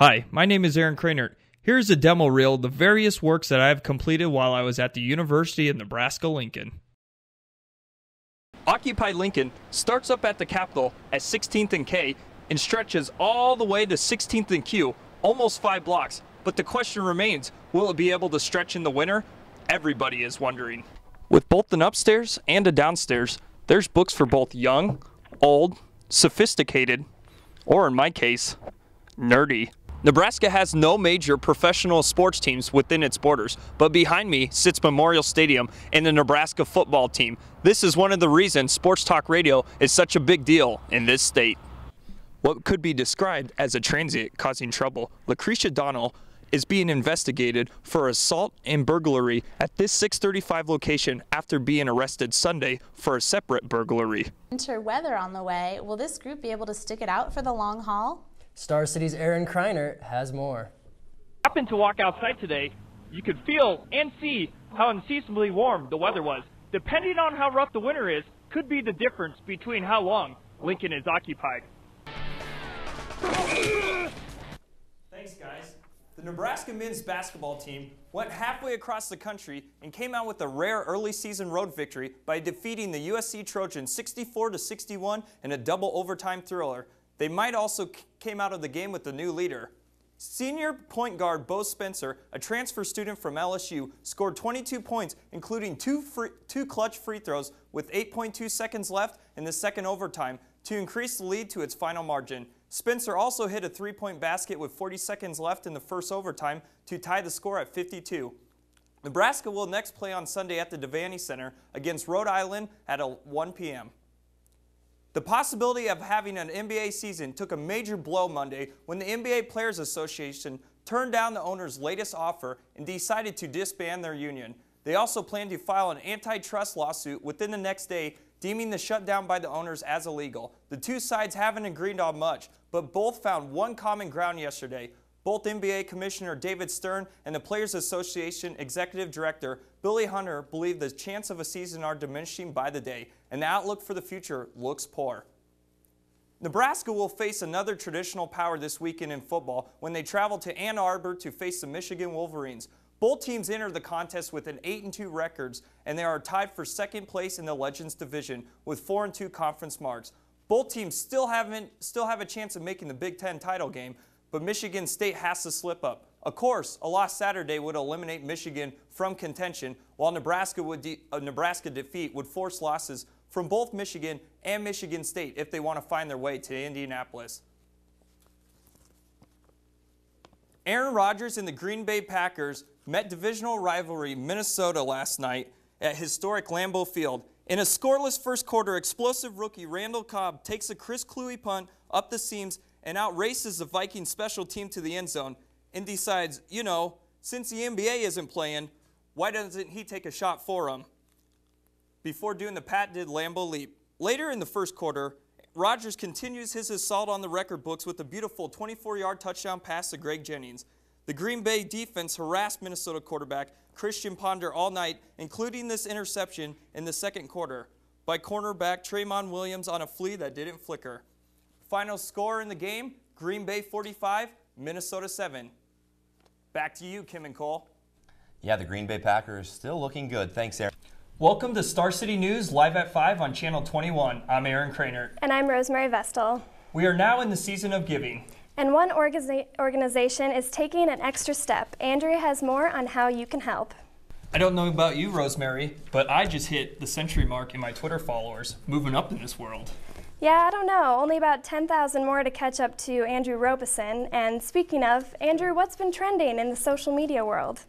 Hi, my name is Aaron Cranert. Here's a demo reel of the various works that I have completed while I was at the University of Nebraska-Lincoln. Occupy Lincoln starts up at the Capitol at 16th and K and stretches all the way to 16th and Q, almost 5 blocks. But the question remains, will it be able to stretch in the winter? Everybody is wondering. With both an upstairs and a downstairs, there's books for both young, old, sophisticated, or in my case, nerdy. Nebraska has no major professional sports teams within its borders, but behind me sits Memorial Stadium and the Nebraska football team. This is one of the reasons sports talk radio is such a big deal in this state. What could be described as a transient causing trouble, Lucretia Donnell is being investigated for assault and burglary at this 635 location after being arrested Sunday for a separate burglary. Winter weather on the way. Will this group be able to stick it out for the long haul? Star City's Aaron Cranert has more. Happened to walk outside today, you could feel and see how unseasonably warm the weather was. Depending on how rough the winter is, could be the difference between how long Lincoln is occupied. Thanks, guys. The Nebraska men's basketball team went halfway across the country and came out with a rare early season road victory by defeating the USC Trojans 64-61 in a double overtime thriller. They might also came out of the game with a new leader. Senior point guard Bo Spencer, a transfer student from LSU, scored 22 points, including two clutch free throws with 8.2 seconds left in the second overtime to increase the lead to its final margin. Spencer also hit a three-point basket with 40 seconds left in the first overtime to tie the score at 52. Nebraska will next play on Sunday at the Devaney Center against Rhode Island at 1 p.m. The possibility of having an NBA season took a major blow Monday when the NBA Players Association turned down the owner's latest offer and decided to disband their union. They also plan to file an antitrust lawsuit within the next day, deeming the shutdown by the owners as illegal. The two sides haven't agreed on much, but both found one common ground yesterday. Both NBA Commissioner David Stern and the Players Association Executive Director Billy Hunter believe the chance of a season are diminishing by the day, and the outlook for the future looks poor. Nebraska will face another traditional power this weekend in football when they travel to Ann Arbor to face the Michigan Wolverines. Both teams enter the contest with an 8-2 records, and they are tied for second place in the Legends Division with 4-2 conference marks. Both teams still have a chance of making the Big Ten title game, but Michigan State has to slip up. Of course, a loss Saturday would eliminate Michigan from contention, while a Nebraska defeat would force losses from both Michigan and Michigan State if they want to find their way to Indianapolis. Aaron Rodgers and the Green Bay Packers met divisional rivalry Minnesota last night at historic Lambeau Field. In a scoreless first quarter, explosive rookie Randall Cobb takes a Chris Kluwe punt up the seams and outraces the Vikings special team to the end zone and decides, you know, since the NBA isn't playing, why doesn't he take a shot for him? Before doing the Pat did Lambeau leap. Later in the first quarter, Rodgers continues his assault on the record books with a beautiful 24-yard touchdown pass to Greg Jennings. The Green Bay defense harassed Minnesota quarterback Christian Ponder all night, including this interception in the second quarter by cornerback Tremont Williams on a flea that didn't flicker. Final score in the game, Green Bay 45, Minnesota 7. Back to you, Kim and Cole. Yeah, the Green Bay Packers still looking good. Thanks, Aaron. Welcome to Star City News, live at 5 on Channel 21. I'm Aaron Cranert. And I'm Rosemary Vestal. We are now in the season of giving. And one organization is taking an extra step. Andrea has more on how you can help. I don't know about you, Rosemary, but I just hit the century mark in my Twitter followers, moving up in this world. Yeah, I don't know. Only about 10,000 more to catch up to Andrew Robeson. And speaking of, Andrew, what's been trending in the social media world?